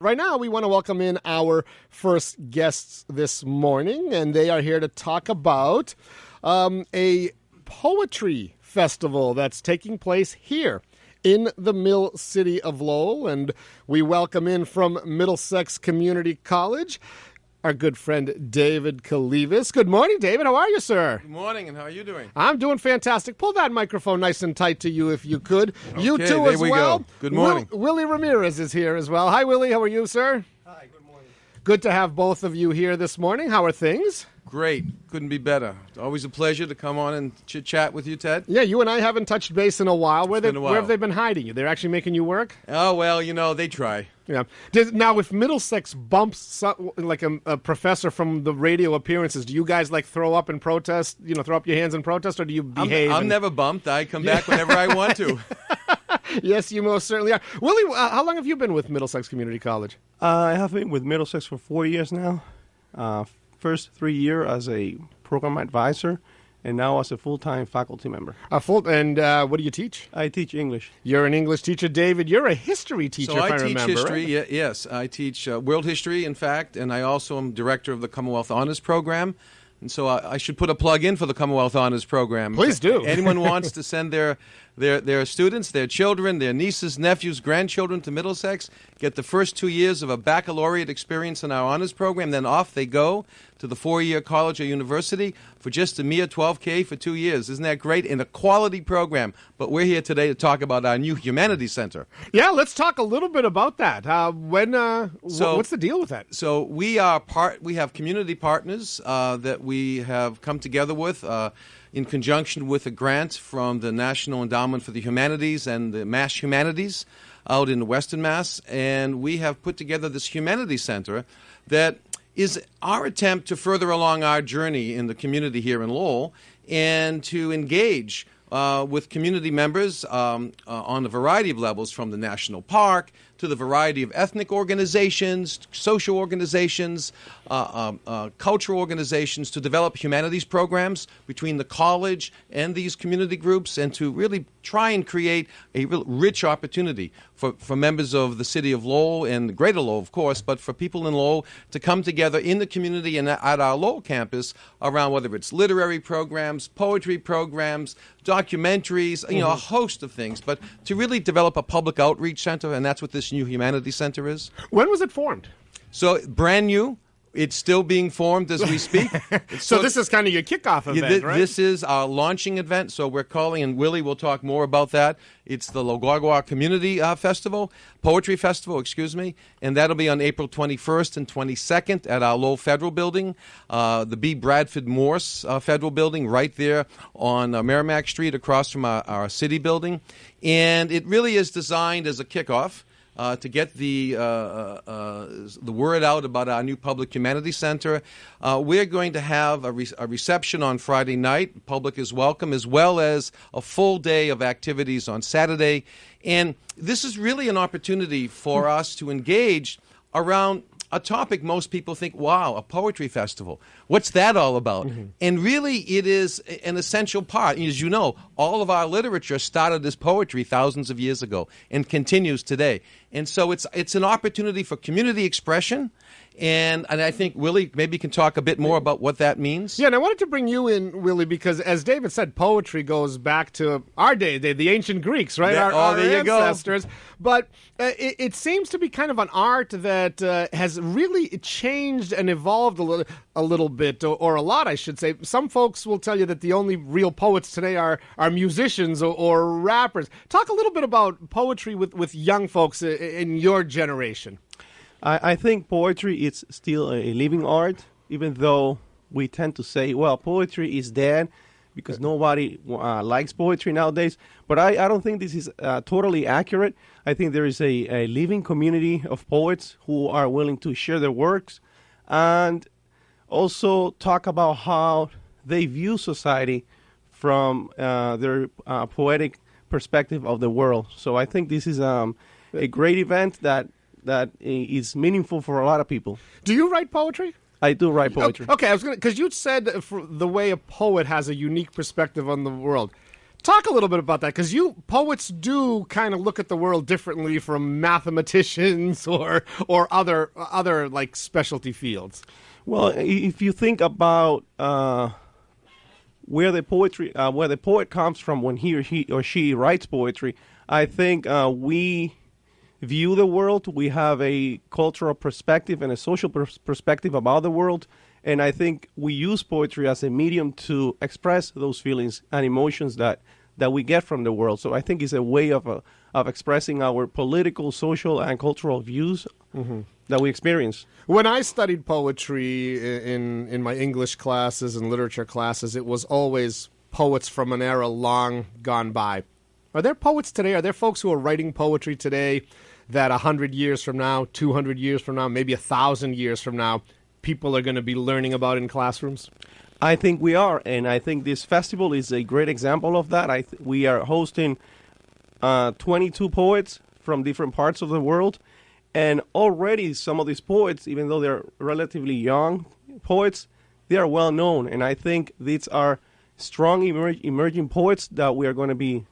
Right now, we want to welcome in our first guests this morning, and they are here to talk about a poetry festival that's taking place here in the Mill City of Lowell. And we welcome in from Middlesex Community College our good friend David Kalivas. Good morning, David. How are you, sir? Good morning, and how are you doing? I'm doing fantastic. Pull that microphone nice and tight to you if you could. Okay, you too there as we well. Go. Good morning. Willy Ramirez is here as well. Hi, Willy. How are you, sir? Hi, good morning. Good to have both of you here this morning. How are things? Great. Couldn't be better. It's always a pleasure to come on and chit-chat with you, Ted. Yeah, you and I haven't touched base in a while. Where been a while. have they been hiding you? They're actually making you work? Oh, well, you know, they try. Yeah. Now, if Middlesex bumps like a professor from the radio appearances, do you guys like throw up and protest, throw up your hands and protest, or do you behave? I'm never bumped. I come back whenever I want to. Yes, you most certainly are. Willy, how long have you been with Middlesex Community College? I have been with Middlesex for 4 years now. First 3 years as a program advisor, and now as a full-time faculty member. And what do you teach? I teach English. You're an English teacher. David, you're a history teacher, So if I I teach remember. history, Right? yes. I teach world history, in fact, and I also am director of the Commonwealth Honors Program. And so I should put a plug in for the Commonwealth Honors Program. Please do. Anyone wants to send their students, their children, their nieces, nephews, grandchildren to Middlesex, get the first 2 years of a baccalaureate experience in our honors program, then off they go to the 4-year college or university for just a mere $12K for 2 years. Isn't that great? In a quality program. But we're here today to talk about our new Humanities Center. Yeah, let's talk a little bit about that. What's the deal with that? So we have community partners that we have come together with in conjunction with a grant from the National Endowment for the Humanities and the Mass Humanities out in Western Mass. And we have put together this Humanities Center that is our attempt to further along our journey in the community here in Lowell and to engage with community members on a variety of levels, from the National Park to the variety of ethnic organizations, social organizations, cultural organizations, to develop humanities programs between the college and these community groups, and to really try and create a real rich opportunity for members of the city of Lowell and the greater Lowell, of course, but for people in Lowell to come together in the community and at our Lowell campus around whether it's literary programs, poetry programs, documentaries, a host of things, but to really develop a public outreach center, and that's what this new Humanities Center is. When was it formed? So, brand new. It's still being formed as we speak. So this is kind of your kickoff event, right? This is our launching event, so we're calling, and Willy will talk more about that. It's the Guagua Community Poetry Festival, and that'll be on April 21st and 22nd at our Lowell Federal Building, the B. Bradford Morse Federal Building, right there on Merrimack Street across from our city building. And it really is designed as a kickoff to get the word out about our new Public Humanities Center. We're going to have a reception on Friday night. Public is welcome, as well as a full day of activities on Saturday. And this is really an opportunity for us to engage around a topic most people think, wow, a poetry festival. What's that all about? Mm-hmm. And really, it is an essential part. As you know, all of our literature started as poetry thousands of years ago and continues today. And so it's an opportunity for community expression. And I think Willy maybe can talk a bit more about what that means. Yeah, and I wanted to bring you in, Willy, because as David said, poetry goes back to our day, the ancient Greeks, right? Our there you ancestors. Go. But it seems to be kind of an art that has really changed and evolved a little bit, or a lot, I should say. Some folks will tell you that the only real poets today are musicians or rappers. Talk a little bit about poetry with young folks in your generation. I think poetry is still a living art, even though we tend to say, well, poetry is dead because nobody likes poetry nowadays. But I don't think this is totally accurate. I think there is a living community of poets who are willing to share their works and also talk about how they view society from their poetic perspective of the world. So I think this is a great event that is meaningful for a lot of people. Do you write poetry? I do write poetry. Okay, I was because you said the way a poet has a unique perspective on the world. Talk a little bit about that, because poets do kind of look at the world differently from mathematicians or other like specialty fields. Well, if you think about where the poet comes from when he or she writes poetry, I think we view the world. We have a cultural perspective and a social perspective about the world. And I think we use poetry as a medium to express those feelings and emotions that we get from the world. So I think it's a way of expressing our political, social, and cultural views that we experience. When I studied poetry in my English classes and literature classes, it was always poets from an era long gone by. Are there poets today? Are there folks who are writing poetry today that 100 years from now, 200 years from now, maybe 1,000 years from now, people are going to be learning about in classrooms? I think we are, and I think this festival is a great example of that. We are hosting 22 poets from different parts of the world, and already some of these poets, even though they're relatively young poets, they are well known, and I think these are strong emerging poets that we are going to be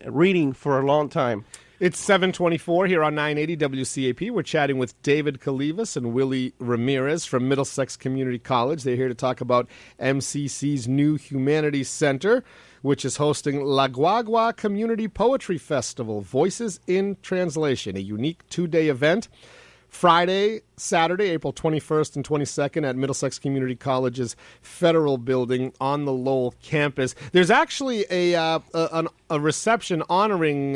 reading for a long time. It's 7:24 here on 980 WCAP. We're chatting with David Kalivas and Willy Ramirez from Middlesex Community College. They're here to talk about MCC's new Humanities Center, which is hosting La Guagua Community Poetry Festival, Voices in Translation, a unique two-day event. Friday, Saturday, April 21st and 22nd at Middlesex Community College's Federal Building on the Lowell campus. There's actually a reception honoring...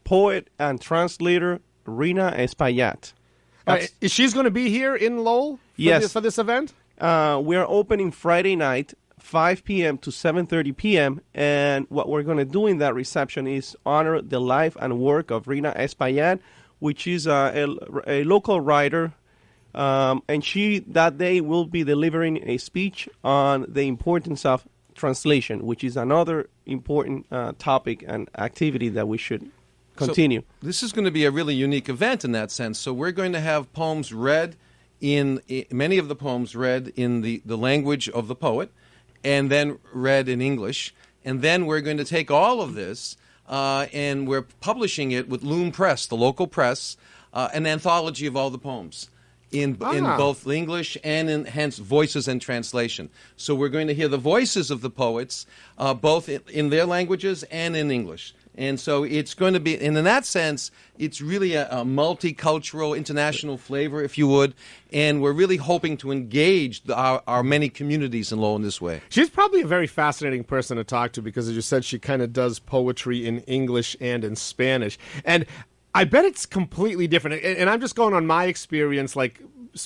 poet and translator Rina Espaillat. She's going to be here in Lowell for this event? We are opening Friday night, 5 p.m. to 7:30 p.m., and what we're going to do in that reception is honor the life and work of Rina Espaillat, which is a local writer, and she that day will be delivering a speech on the importance of translation, which is another important topic and activity that we should continue. So this is going to be a really unique event in that sense. So we're going to have poems read many of the poems read in the language of the poet, and then read in English. And then we're going to take all of this and we're publishing it with Loom Press, the local press, an anthology of all the poems. In both English and hence voices and translation. So we're going to hear the voices of the poets, both in their languages and in English. And so it's going to be, and in that sense, it's really a multicultural, international flavor, if you would. And we're really hoping to engage our many communities in Lowell in this way. She's probably a very fascinating person to talk to because, as you said, she kind of does poetry in English and in Spanish. And I bet it's completely different. And I'm just going on my experience, like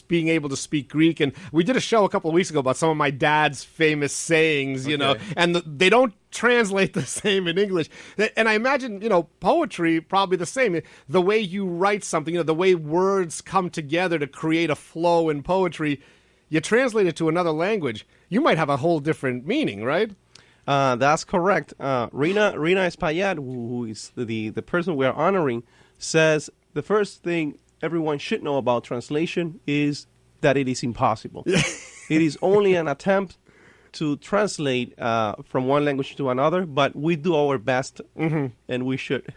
being able to speak Greek. And we did a show a couple of weeks ago about some of my dad's famous sayings, you know, and they don't translate the same in English. And I imagine, poetry probably the same. The way you write something, the way words come together to create a flow in poetry, you translate it to another language, you might have a whole different meaning, right? That's correct. Rina Espaillat, who is the person we are honoring, says the first thing everyone should know about translation is that it is impossible. It is only an attempt to translate from one language to another, but we do our best, and we should.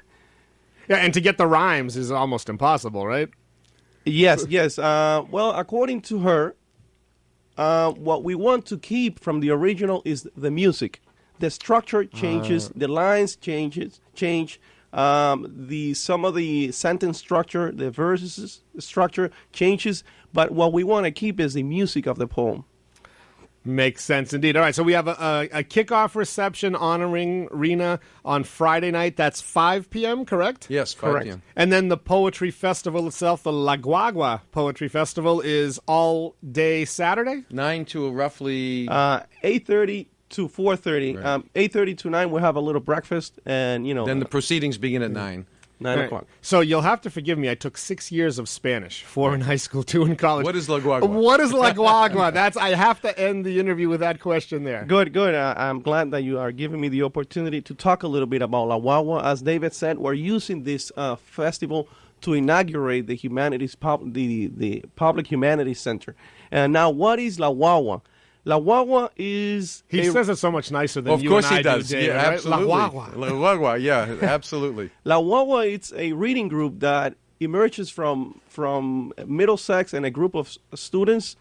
Yeah, and to get the rhymes is almost impossible, right? Yes. Well, according to her, what we want to keep from the original is the music. The structure changes, the lines change. Some of the sentence structure, the verses structure changes, but what we want to keep is the music of the poem. Makes sense indeed. All right, so we have a kickoff reception honoring Rina on Friday night. That's 5 p.m., correct? Yes, 5 p.m. And then the poetry festival itself, the La Guagua Poetry Festival, is all day Saturday? 9 to roughly... 8:30 to 4:30. Right. 8:30 to 9, we'll have a little breakfast, and, Then the proceedings begin at 9. 9 o'clock. So you'll have to forgive me. I took 6 years of Spanish, 4 in high school, 2 in college. What is La Guagua? What is La Guagua? I have to end the interview with that question there. Good. I'm glad that you are giving me the opportunity to talk a little bit about La Guagua. As David said, we're using this festival to inaugurate the Humanities, the Public Humanities Center. And now, what is La Guagua? La Guagua is... He says it so much nicer than Of you course and I he does. do, David, Yeah, right? absolutely. La Guagua. La Guagua, yeah, absolutely. La Guagua, it's a reading group that emerges from Middlesex and a group of students,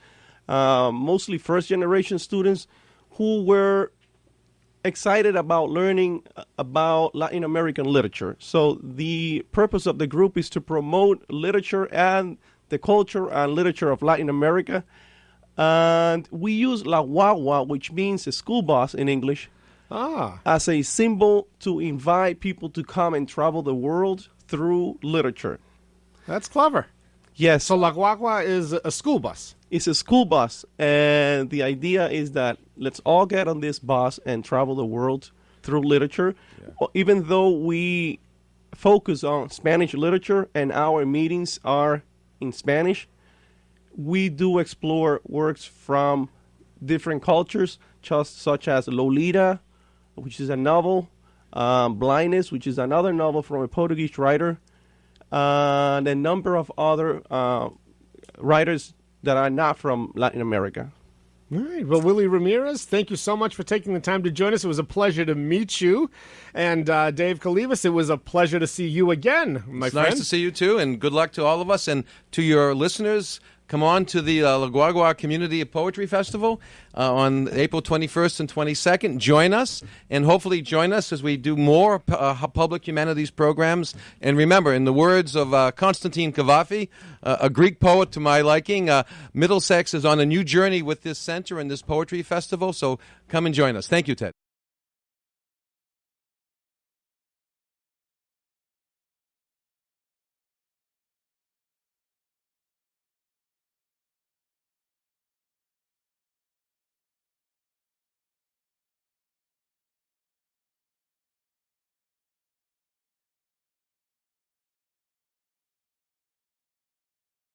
mostly first-generation students, who were excited about learning about Latin American literature. So the purpose of the group is to promote literature and the culture and literature of Latin America. And we use La Guagua, which means a school bus in English, as a symbol to invite people to come and travel the world through literature. That's clever. Yes. So La Guagua is a school bus. It's a school bus, and the idea is that let's all get on this bus and travel the world through literature. Yeah. Even though we focus on Spanish literature and our meetings are in Spanish, we do explore works from different cultures, just such as Lolita, which is a novel, Blindness, which is another novel from a Portuguese writer, and a number of other writers that are not from Latin America. All right. Well, Willy Ramirez, thank you so much for taking the time to join us. It was a pleasure to meet you. And Dave Kalivas, it was a pleasure to see you again, my friend. Nice to see you, too, and good luck to all of us. And to your listeners, come on to the La Guagua Community Poetry Festival on April 21st and 22nd. Join us, and hopefully join us as we do more public humanities programs. And remember, in the words of Constantine Cavafy, a Greek poet to my liking, Middlesex is on a new journey with this center and this poetry festival, so come and join us. Thank you, Ted.